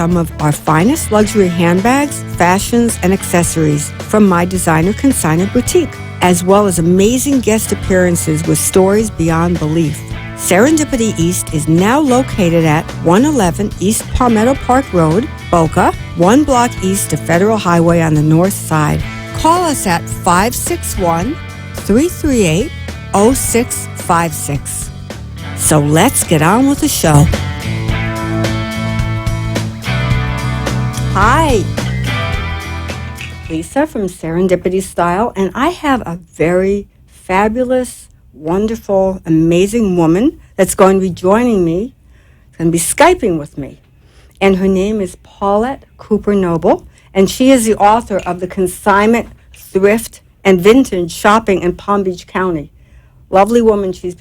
some of our finest luxury handbags, fashions, and accessories from my designer consignment boutique, as well as amazing guest appearances with stories beyond belief. Serendipity East is now located at 111 East Palmetto Park Road, Boca, 1 block east of Federal Highway on the north side. Call us at 561-338-0656. So let's get on with the show. Hi, Lisa from Serendipity Style, and I have a very fabulous, wonderful, amazing woman that's going to be joining me, going to be Skyping with me. And her name is Paulette Cooper Noble, and she is the author of the Consignment, Thrift, and Vintage Shopping in Palm Beach County. Lovely woman. She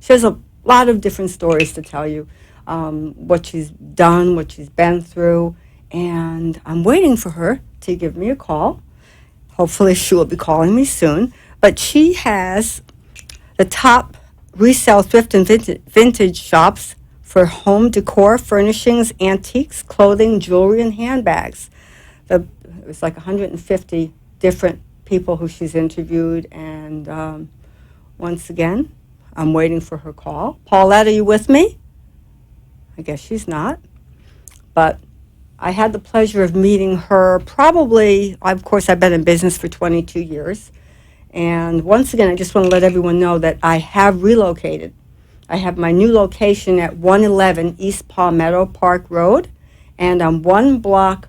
has a lot of different stories to tell you, what she's done, what she's been through, and I'm waiting for her to give me a call. Hopefully she will be calling me soon. But she has the top resale thrift and vintage shops for home decor, furnishings, antiques, clothing, jewelry, and handbags. It was like 150 different people who she's interviewed, and once again, I'm waiting for her call. Paulette, are you with me? I guess she's not. But I had the pleasure of meeting her probably, of course, I've been in business for 22 years. And once again, I just want to let everyone know that I have relocated. I have my new location at 111 East Palmetto Park Road, and I'm 1 block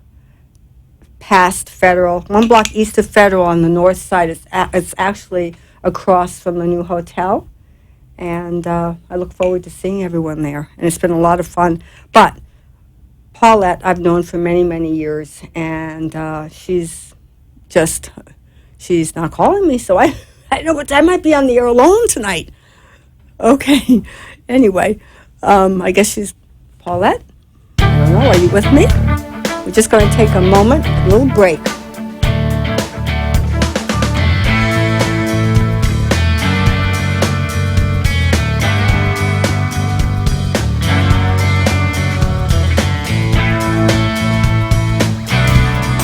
past Federal, 1 block east of Federal on the north side. It's actually across from the new hotel. And I look forward to seeing everyone there. And it's been a lot of fun. But Paulette, I've known for many, many years. And she's not calling me. So I know what I might be on the air alone tonight. Okay. Anyway, I guess she's Paulette. I don't know. Are you with me? We're just going to take a moment, a little break.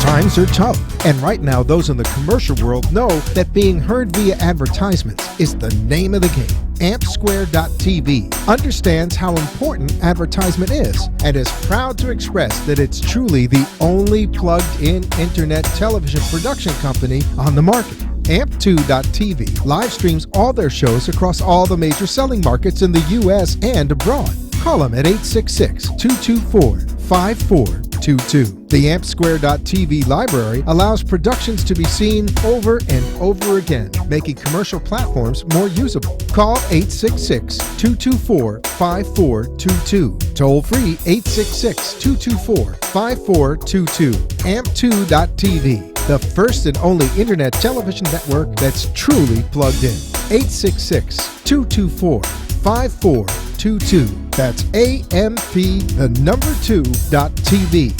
Times are tough, and right now those in the commercial world know that being heard via advertisements is the name of the game. AmpSquare.tv understands how important advertisement is and is proud to express that it's truly the only plugged-in internet television production company on the market. Amp2.tv live streams all their shows across all the major selling markets in the U.S. and abroad. Call them at 866-224-5422. The AmpSquare.tv library allows productions to be seen over and over again, making commercial platforms more usable. Call 866-224-5422. Toll free 866-224-5422. Amp2.tv, the first and only internet television network that's truly plugged in. 866-224-5422. That's AMP2.TV.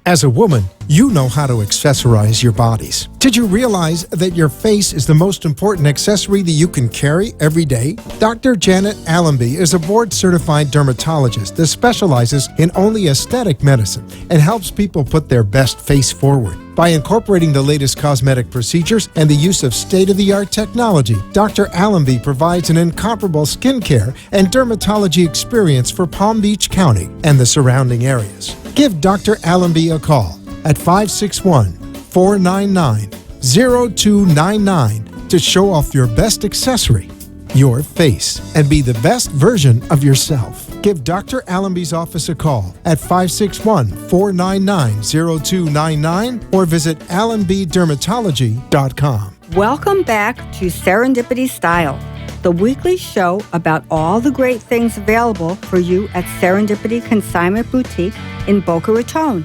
As a woman, you know how to accessorize your bodies. Did you realize that your face is the most important accessory that you can carry every day? Dr. Janet Allenby is a board-certified dermatologist that specializes in only aesthetic medicine and helps people put their best face forward. By incorporating the latest cosmetic procedures and the use of state-of-the-art technology, Dr. Allenby provides an incomparable skincare and dermatology experience for Palm Beach County and the surrounding areas. Give Dr. Allenby a call at 561-499-0299 to show off your best accessory, your face, and be the best version of yourself. Give Dr. Allenby's office a call at 561-499-0299 or visit allenbydermatology.com. Welcome back to Serendipity Style, the weekly show about all the great things available for you at Serendipity Consignment Boutique in Boca Raton.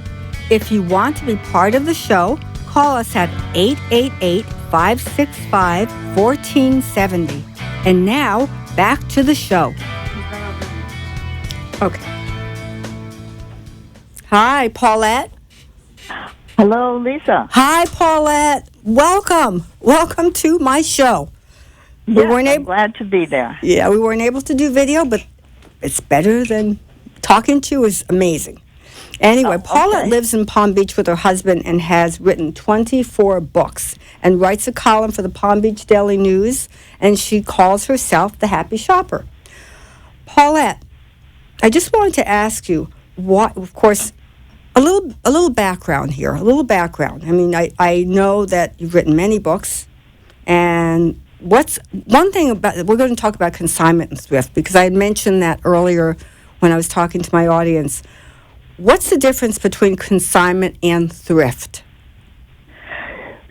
If you want to be part of the show, call us at 888-565-1470. And now, back to the show. Okay. Hi, Paulette. Hello, Lisa. Hi, Paulette. Welcome. Welcome to my show. I'm glad to be there. Yeah, we weren't able to do video, but it's better than talking to you is amazing. Anyway, Oh, Paulette okay. lives in Palm Beach with her husband and has written 24 books and writes a column for the Palm Beach Daily News, and she calls herself the Happy Shopper. Paulette, I just wanted to ask you, what, of course, a little background here, a little background. I mean, I know that you've written many books, and what's one thing about, we're going to talk about consignment and thrift, because I had mentioned that earlier when I was talking to my audience. What's the difference between consignment and thrift?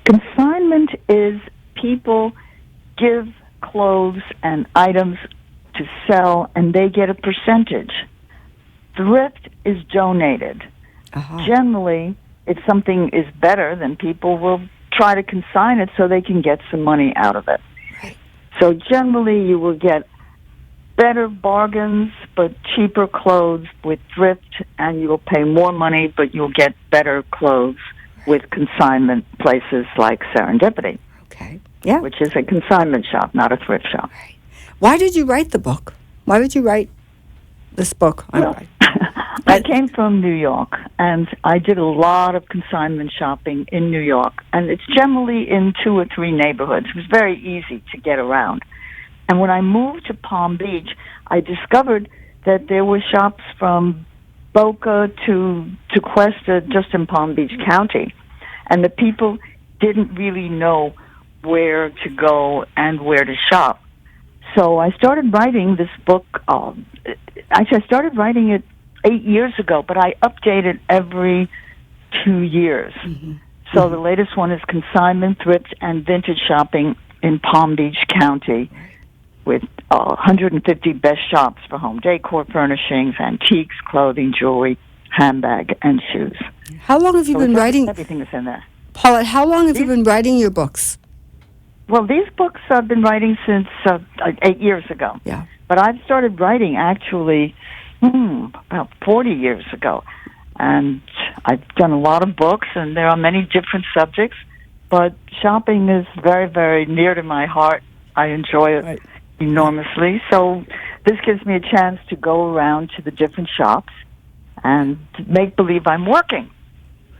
Consignment is people give clothes and items to sell, and they get a percentage. Thrift is donated. Uh-huh. Generally, if something is better, then people will try to consign it so they can get some money out of it. Right. So generally, you will get better bargains but cheaper clothes with thrift, and you will pay more money, but you'll get better clothes with consignment places like Serendipity, Okay. Yeah. which is a consignment shop, not a thrift shop. Right. Why did you write the book? Why did you write this book? Well, I came from New York, and I did a lot of consignment shopping in New York, and it's generally in 2 or 3 neighborhoods. It was very easy to get around. And when I moved to Palm Beach, I discovered that there were shops from Boca to Cuesta just in Palm Beach County, and the people didn't really know where to go and where to shop. So I started writing this book. Actually, I started writing it 8 years ago, but I update it every 2 years. Mm-hmm. So the latest one is consignment, thrift, and vintage shopping in Palm Beach County, with 150 best shops for home decor, furnishings, antiques, clothing, jewelry, handbag, and shoes. How long have you been writing? Everything is in there. Paulette, how long have you been writing your books? Well, these books I've been writing since 8 years ago. Yeah. But I've started writing actually about 40 years ago. And I've done a lot of books, and there are many different subjects. But shopping is very, very near to my heart. I enjoy it enormously. So this gives me a chance to go around to the different shops and make believe I'm working.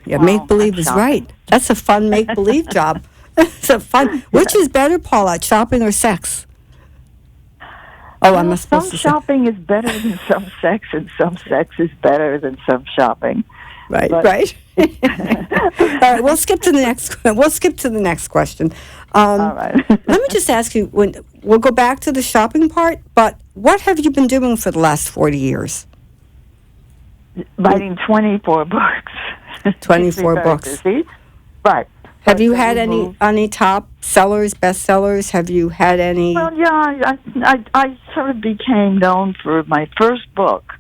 Yeah, make-believe is right. That's a fun make-believe job. It's a fun. Which is better, Paulette, shopping or sex? Oh, I'm not supposed some to say. shopping is better than some sex, and some sex is better than some shopping. Right, But- right. All right, we'll skip to the next. We'll skip to the next question. All right. Let me just ask you. We'll go back to the shopping part, but what have you been doing for the last 40 years? Writing 24 books. 24 Very books. busy. Right. Have But you then had we any moved- top sellers, bestsellers? Have you had any? Well, yeah, I sort of became known for my first book,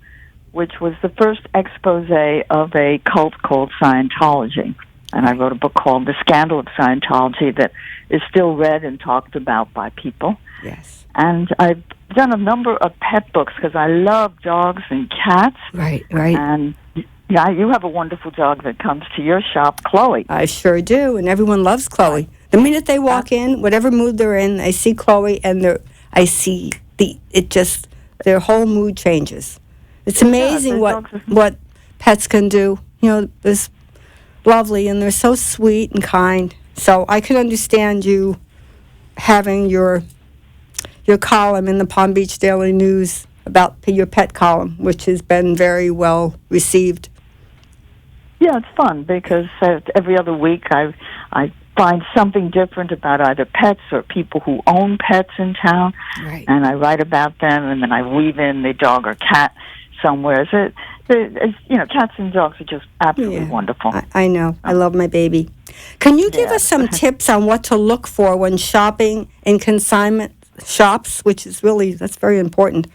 which was the first expose of a cult called Scientology. And I wrote a book called The Scandal of Scientology that is still read and talked about by people. Yes. And I've done a number of pet books because I love dogs and cats. Right, right. And yeah, you have a wonderful dog that comes to your shop, Chloe. I sure do, and everyone loves Chloe. The minute they walk in, whatever mood they're in, I see Chloe, and their whole mood changes. It's amazing the what dogs are- what pets can do. You know, it's lovely, and they're so sweet and kind. So I can understand you having your column in the Palm Beach Daily News about your pet column, which has been very well received. Yeah, it's fun because every other week I find something different about either pets or people who own pets in town, Right. and I write about them, and then I weave in the dog or cat somewhere. So, cats and dogs are just absolutely wonderful. I know. I love my baby. Can you give Yeah. us some tips on what to look for when shopping in consignment shops, which is that's very important.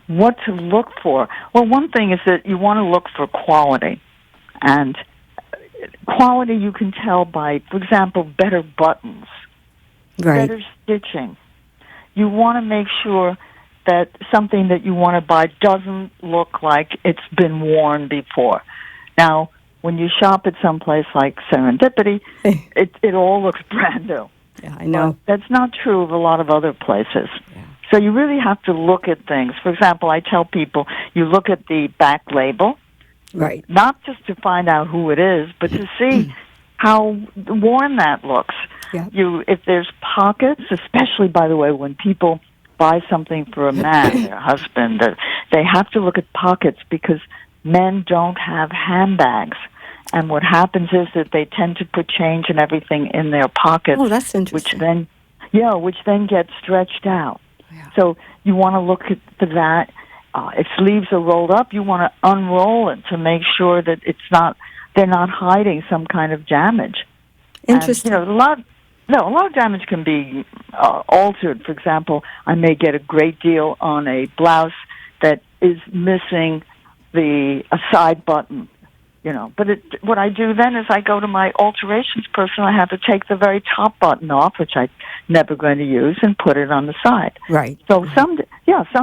What to look for? Well, one thing is that you want to look for quality. And quality you can tell by, for example, better buttons, Right. better stitching. You want to make sure that something that you want to buy doesn't look like it's been worn before. Now, when you shop at some place like Serendipity, it all looks brand new. Yeah, I know. But that's not true of a lot of other places. So you really have to look at things. For example, I tell people, you look at the back label, Right. Not just to find out who it is, but to see how worn that looks. Yeah. If there's pockets, especially, by the way, when people buy something for a man, their husband, they have to look at pockets because men don't have handbags. And what happens is that they tend to put change and everything in their pockets. Oh, that's interesting. Which then gets stretched out. Yeah. So you want to look at that. If sleeves are rolled up, you want to unroll it to make sure that they're not hiding some kind of damage. Interesting. And, a lot of damage can be altered. For example, I may get a great deal on a blouse that is missing a side button. But what I do then is I go to my alterations person. I have to take the very top button off, which I'm never going to use, and put it on the side. Right. So some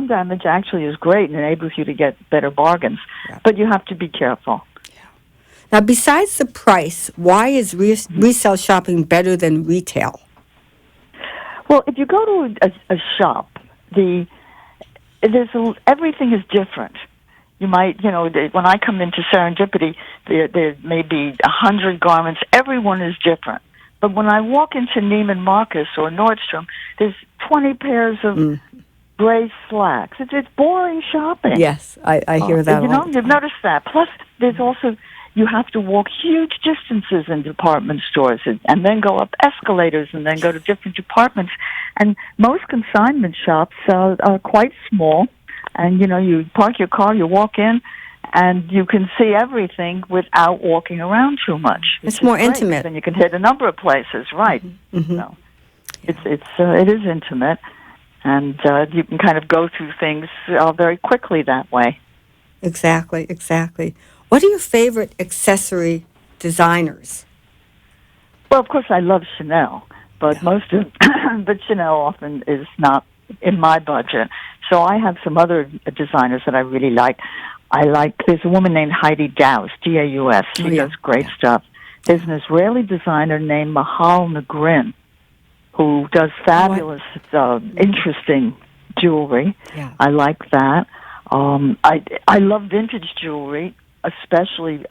damage actually is great and enables you to get better bargains, but you have to be careful. Yeah. Now, besides the price, why is resale shopping better than retail? Well, if you go to a shop, everything is different. You might, when I come into Serendipity, there may be 100 garments. Everyone is different. But when I walk into Neiman Marcus or Nordstrom, there's 20 pairs of gray slacks. It's boring shopping. Yes, I hear that. You've noticed that. Plus, there's also, you have to walk huge distances in department stores and then go up escalators and then go to different departments. And most consignment shops are quite small. And, you park your car, you walk in, and you can see everything without walking around too much. It's more intimate. And you can hit a number of places, right? Mm-hmm. So it is intimate, and you can kind of go through things very quickly that way. Exactly. What are your favorite accessory designers? Well, of course, I love Chanel, but but Chanel often is not in my budget. So I have some other designers that I really like. There's a woman named Heidi Daus, D-A-U-S. She does great stuff. There's an Israeli designer named Mahal Nagrin, who does fabulous, interesting jewelry. Yeah. I like that. I love vintage jewelry, especially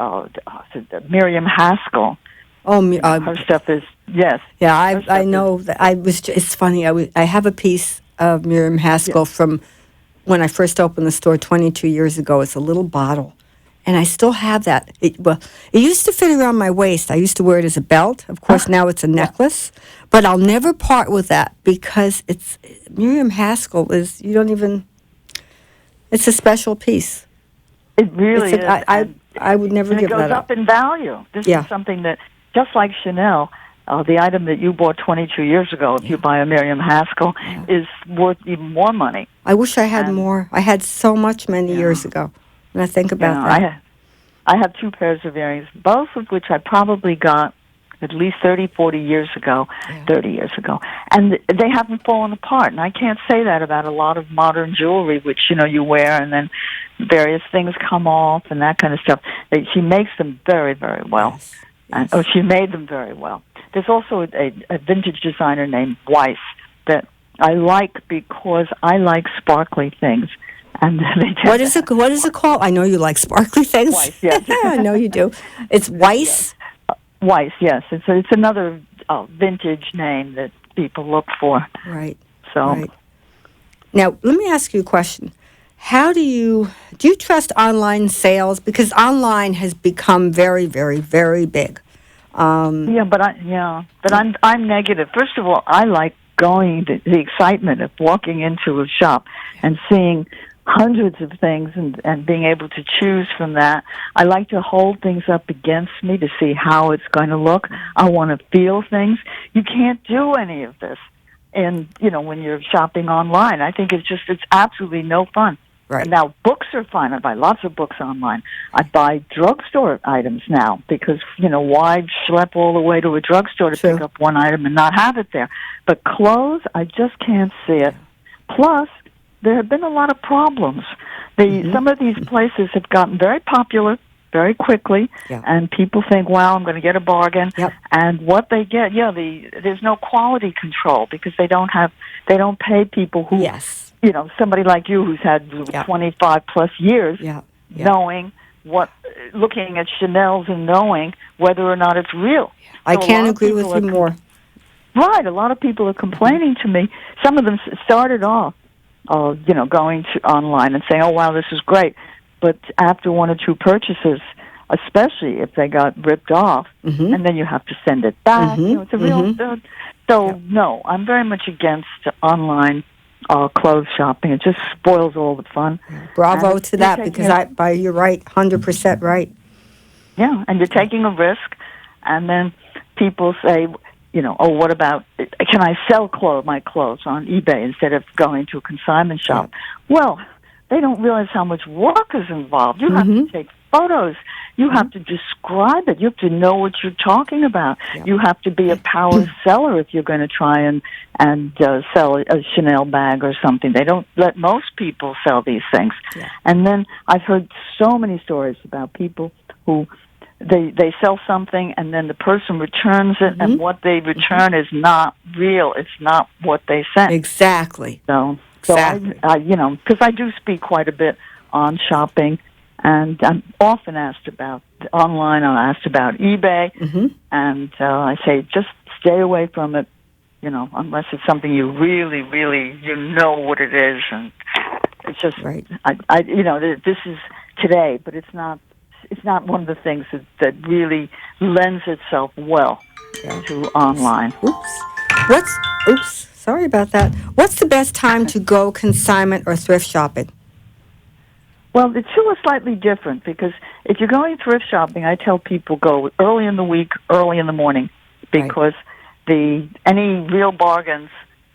Miriam Haskell. Her stuff is, yes. Yeah, I know. It's funny. I have a piece of Miriam Haskell from when I first opened the store 22 years ago. It's a little bottle, and I still have that. It used to fit around my waist. I used to wear it as a belt. Of course, now it's a necklace, but I'll never part with that because Miriam Haskell is, it's a special piece. It really is. I would never give that up. It goes up in value. This is something that, just like Chanel, the item that you bought 22 years ago, if you buy a Miriam Haskell, is worth even more money. I wish I had more. I had so much many years ago. When I think about that. I have 2 pairs of earrings, both of which I probably got at least 30 years ago. And they haven't fallen apart. And I can't say that about a lot of modern jewelry, which, you wear and then various things come off and that kind of stuff. She makes them very, very well. Yes. She made them very well. There's also a vintage designer named Weiss that I like because I like sparkly things. And what is it called? I know you like sparkly things. Weiss, yes. I know you do. It's Weiss? Yes. Weiss, yes. It's another vintage name that people look for. Right. So, right. Now, let me ask you a question. How do you trust online sales? Because online has become very, very, very big. But I'm negative. First of all, I like the excitement of walking into a shop and seeing hundreds of things and being able to choose from that. I like to hold things up against me to see how it's going to look. I want to feel things. You can't do any of this, and when you're shopping online, I think it's absolutely no fun. Right. Now, books are fine. I buy lots of books online. I buy drugstore items now because, why schlep all the way to a drugstore to pick up one item and not have it there? But clothes, I just can't see it. Plus, there have been a lot of problems. Some of these places have gotten very popular very quickly, and people think, wow, I'm going to get a bargain. Yep. And what they get, there's no quality control because they don't pay people who... Yes. Somebody like you who's had 25 plus years knowing looking at Chanel's and knowing whether or not it's real. I So a can't lot of agree with people you are more. Right, a lot of people are complaining to me. Some of them started off, going to online and saying, "Oh, wow, this is great," but after one or two purchases, especially if they got ripped off, and then you have to send it back. It's a real. No, I'm very much against online clothes shopping. It just spoils all the fun. Bravo And to that, because you're right, 100% right. Yeah, and you're taking a risk, and then people say, "Oh, what about, can I sell my clothes on eBay instead of going to a consignment shop?" Well, they don't realize how much work is involved. You have to take photos. You have to describe it. You have to know what you're talking about. You have to be a power seller if you're going to try and sell a Chanel bag or something. They don't let most people sell these things. Yeah. And then I've heard so many stories about people who they sell something and then the person returns it, and what they return is not real. It's not what they sent. Exactly. So exactly. I because I do speak quite a bit on shopping, and I'm often asked about online. I'm asked about eBay, and I say just stay away from it. Unless it's something you really, really what it is, and it's just right. This is today, but it's not. It's not one of the things that really lends itself well to online. Oops. Sorry about that. What's the best time to go consignment or thrift shopping? Well, the two are slightly different, because if you're going thrift shopping, I tell people go early in the week, early in the morning, because any real bargains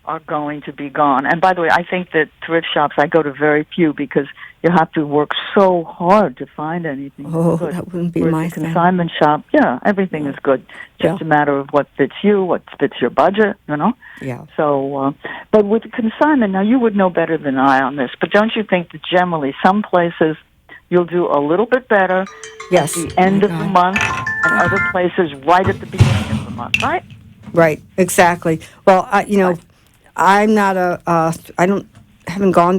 are going to be gone. And by the way, I think that thrift shops, I go to very few, because you have to work so hard to find anything. Oh, good. that wouldn't be Whereas my a thing. consignment shop, everything is good. Just a matter of what fits you, what fits your budget, Yeah. So, but with consignment, now you would know better than I on this, but don't you think that generally some places you'll do a little bit better at the end of the month, and other places right at the beginning of the month, right? Right, exactly. Well, I'm not haven't gone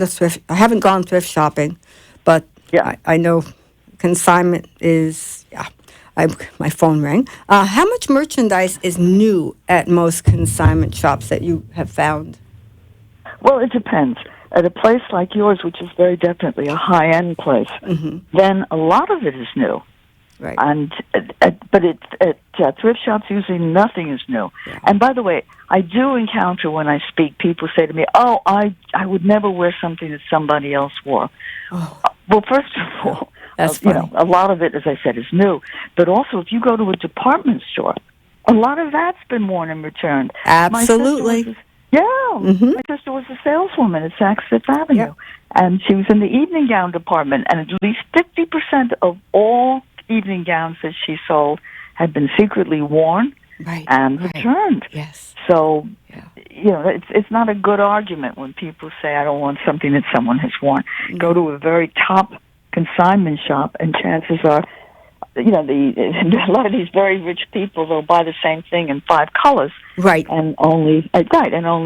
thrift shopping, but I know consignment is, my phone rang. How much merchandise is new at most consignment shops that you have found? Well, it depends. At a place like yours, which is very definitely a high-end place, then a lot of it is new. Right. And but at thrift shops, usually nothing is new. Yeah. And by the way, I do encounter when I speak, people say to me, "Oh, I would never wear something that somebody else wore." Oh. Well, first of all, that's funny. A lot of it, as I said, is new. But also, if you go to a department store, a lot of that's been worn and returned. Absolutely. My sister was a saleswoman at Saks Fifth Avenue, and she was in the evening gown department, and at least 50% of all evening gowns that she sold had been secretly worn and returned. Yes. So, it's not a good argument when people say, "I don't want something that someone has worn." Go to a very top consignment shop, and chances are, a lot of these very rich people, they'll buy the same thing in 5 colors, and only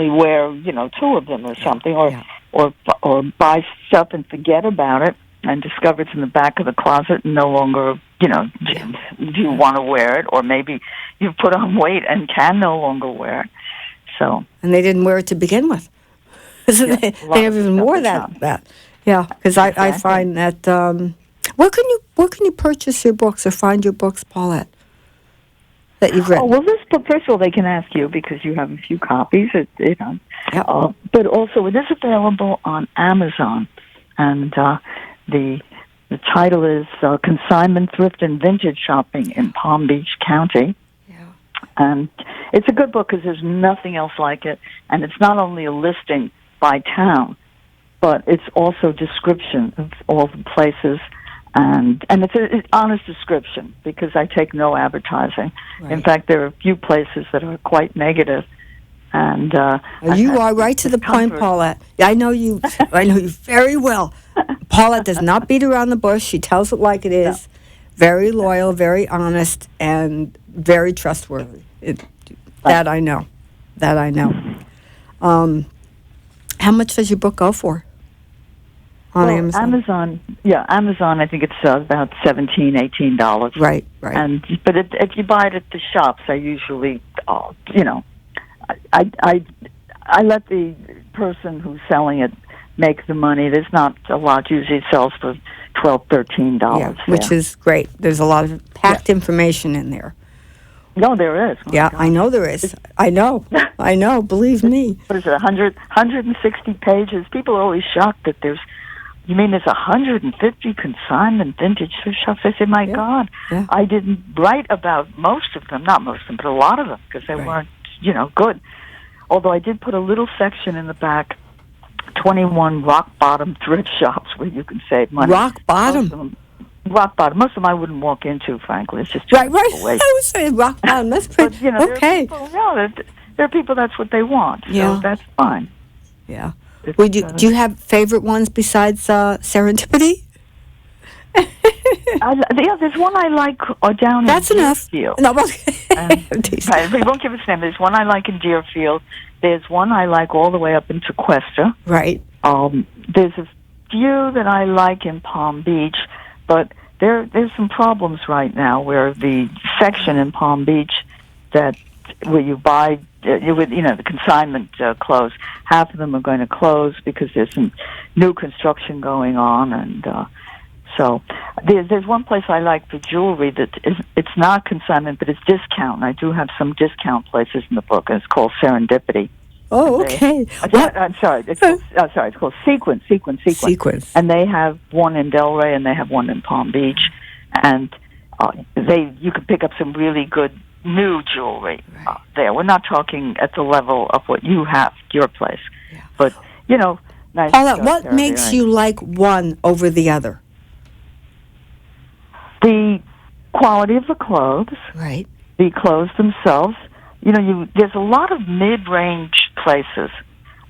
wear 2 of them or something, or buy stuff and forget about it, and discover it's in the back of the closet and no longer, do you want to wear it? Or maybe you've put on weight and can no longer wear it. So. And they didn't wear it to begin with. They never even wore that. Yeah, because I find that, where can you purchase your books or find your books, Paulette, that you've written? Oh, well, first of all, they can ask you because you have a few copies, but also it is available on Amazon, and the title is Consignment, Thrift, and Vintage Shopping in Palm Beach County. Yeah. And it's a good book because there's nothing else like it. And it's not only a listing by town, but it's also description of all the places. And it's an honest description because I take no advertising. Right. In fact, there are a few places that are quite negative. And you are right to the point, Paulette. I know you very well. Paulette does not beat around the bush. She tells it like it is. No. Very loyal, very honest, and very trustworthy. That I know. How much does your book go for? on Amazon? Amazon. I think it's about $17, $18. Right. But if you buy it at the shops, I usually, I let the person who's selling it make the money. There's not a lot. Usually it sells for $12, $13. Yeah, which is great. There's a lot of packed information in there. No, there is. Oh, yeah, I know there is. I know. Believe me. What is it, 160 pages? People are always shocked that there's 150 consignment vintage thrift shops. I say, my God, I didn't write about most of them, not most of them, but a lot of them, because they weren't, good. Although I did put a little section in the back, 21 rock-bottom thrift shops where you can save money. Rock bottom? Rock bottom. Most of them I wouldn't walk into, frankly. It's just right. I was saying rock bottom. That's pretty okay. There are people that's what they want. So that's fine. Yeah. Do you have favorite ones besides Serendipity? There's one I like down that's in enough. Deerfield. No, we won't give its name. There's one I like in Deerfield. There's one I like all the way up into Cuesta. Right. There's a few that I like in Palm Beach, but there's some problems right now where the section in Palm Beach where you buy the consignment clothes, half of them are going to close because there's some new construction going on, and so there's one place I like for jewelry that it's not consignment, but it's discount. And I do have some discount places in the book, and it's called Serendipity. Oh, okay. I'm sorry. It's called Sequence. And they have one in Delray, and they have one in Palm Beach, and you can pick up some really good new jewelry there. We're not talking at the level of what you have, your place, but nice. Paula, what makes you like one over the other? The quality of the clothes, right? The clothes themselves. There's a lot of mid-range places,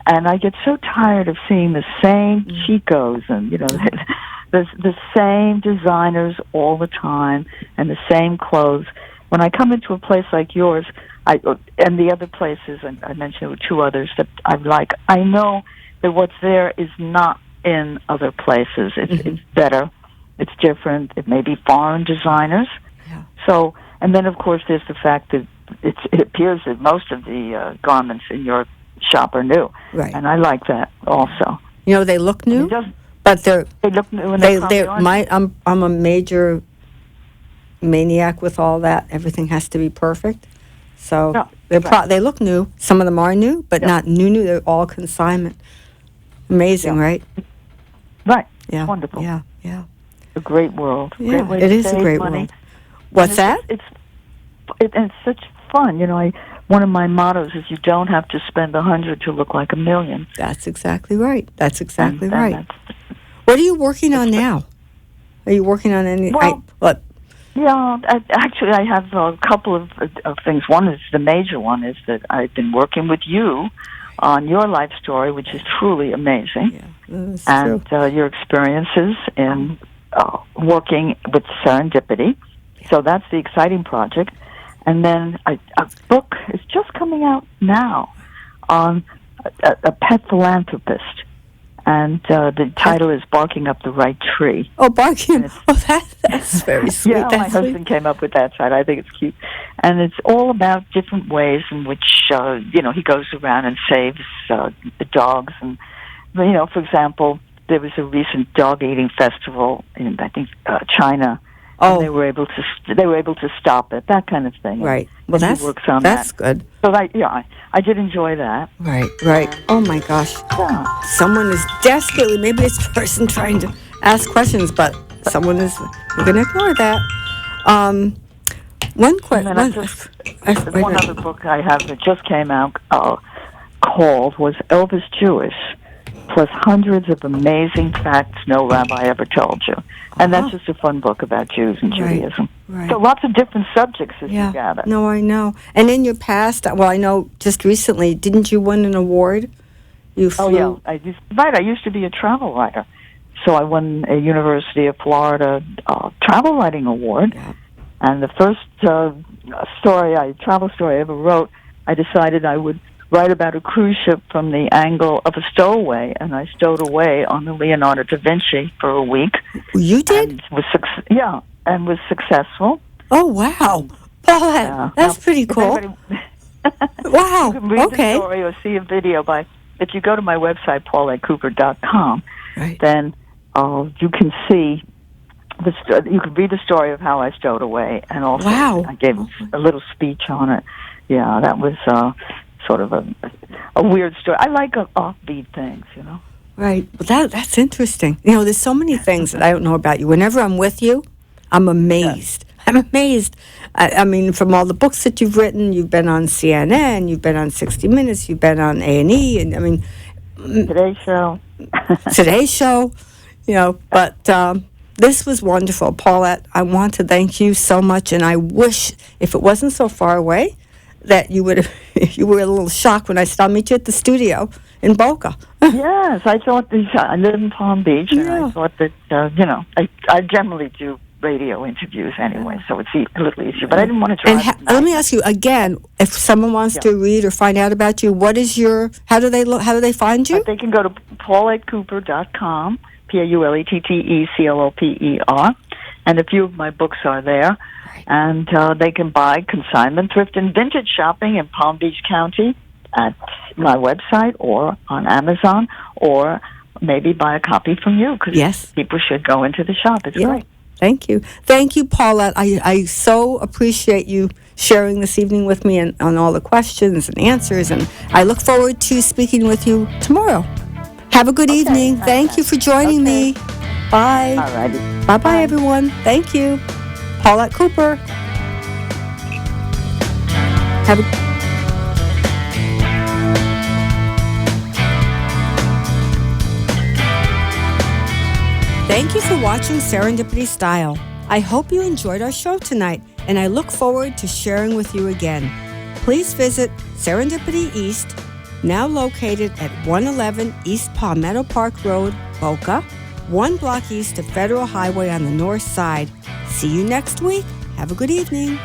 and I get so tired of seeing the same Chicos and the same designers all the time and the same clothes. When I come into a place like yours, and the other places, and I mentioned there were two others that I like, I know that what's there is not in other places. It's better. It's different. It may be foreign designers. Yeah. So, and then of course there's the fact that it appears that most of the garments in your shop are new, right? And I like that also. They look new, but they look new. I'm a major maniac with all that. Everything has to be perfect. So they look new. Some of them are new, but not new. They're all consignment. Amazing, right? Right. Yeah. Wonderful. Yeah. A great world. Yeah, great way it to is a save great money. world. What's that? It's such fun. One of my mottos is you don't have to spend 100 to look like $1 million. That's exactly right. Right. What are you working on now? Are you working on any? What? Yeah, actually, I have a couple of things. One is the major one is that I've been working with you on your life story, which is truly amazing, and your experiences in working with Serendipity. So that's the exciting project. And then a book is just coming out now on a pet philanthropist. And the title is Barking Up the Right Tree. Oh, Barking. That's very sweet. Yeah, my husband came up with that title. I think it's cute. And it's all about different ways in which, he goes around and saves the dogs. And, for example, there was a recent dog-eating festival in, I think, China. Oh, and they were able to stop it. That kind of thing. Right. Well, he works on that's that. good. So I did enjoy that. Right. Oh my gosh. Yeah. Someone is desperately. Maybe it's a person trying to ask questions, but someone is. We're going to ignore that. One question. One other book I have that just came out was Elvis Jewish, plus hundreds of amazing facts no rabbi ever told you. And that's just a fun book about Jews and Judaism. Right. So lots of different subjects as you gather. No, I know. And in your past, I know just recently, didn't you win an award? You flew? Oh, yeah. I used to be a travel writer. So I won a University of Florida travel writing award. Yeah. And the first travel story I ever wrote, I decided I would write about a cruise ship from the angle of a stowaway, and I stowed away on the Leonardo da Vinci for a week. You did? And was successful. Oh, wow. Paulette, that's pretty cool. Wow. You can read the story or see a video if you go to my website, paulettekooper.com, right. Then you can see you can read the story of how I stowed away, and also I gave a little speech on it. Yeah, that was sort of a weird story. I like offbeat things, Right. Well, that's interesting. There's so many things that I don't know about you. Whenever I'm with you, I'm amazed. Yes. I'm amazed. I mean, from all the books that you've written, you've been on CNN, you've been on 60 Minutes, you've been on A&E, and I mean... Today's Show. Today's Show, but... this was wonderful, Paulette. I want to thank you so much, and I wish, if it wasn't so far away, that you were a little shocked when I said I'll meet you at the studio in Boca. Yes, I thought I live in Palm Beach, and I thought that I generally do radio interviews anyway, so it's a little easier. But I didn't want to drive. And let me ask you again: if someone wants to read or find out about you, what is your? How do they find you? They can go to paulettekooper.com. PauletteCooper, and a few of my books are there, and they can buy consignment, thrift, and vintage shopping in Palm Beach County at my website or on Amazon, or maybe buy a copy from you, because people should go into the shop. It's great. Thank you, Paulette. I so appreciate you sharing this evening with me and on all the questions and answers, and I look forward to speaking with you tomorrow. Have a good evening. Thank you for joining me. Bye. All righty. Bye-bye, everyone. Thank you. Paulette Cooper. Thank you for watching Serendipity Style. I hope you enjoyed our show tonight, and I look forward to sharing with you again. Please visit Serendipity East, now located at 111 East Palmetto Park Road, Boca, 1 block east of Federal Highway on the north side. See you next week. Have a good evening.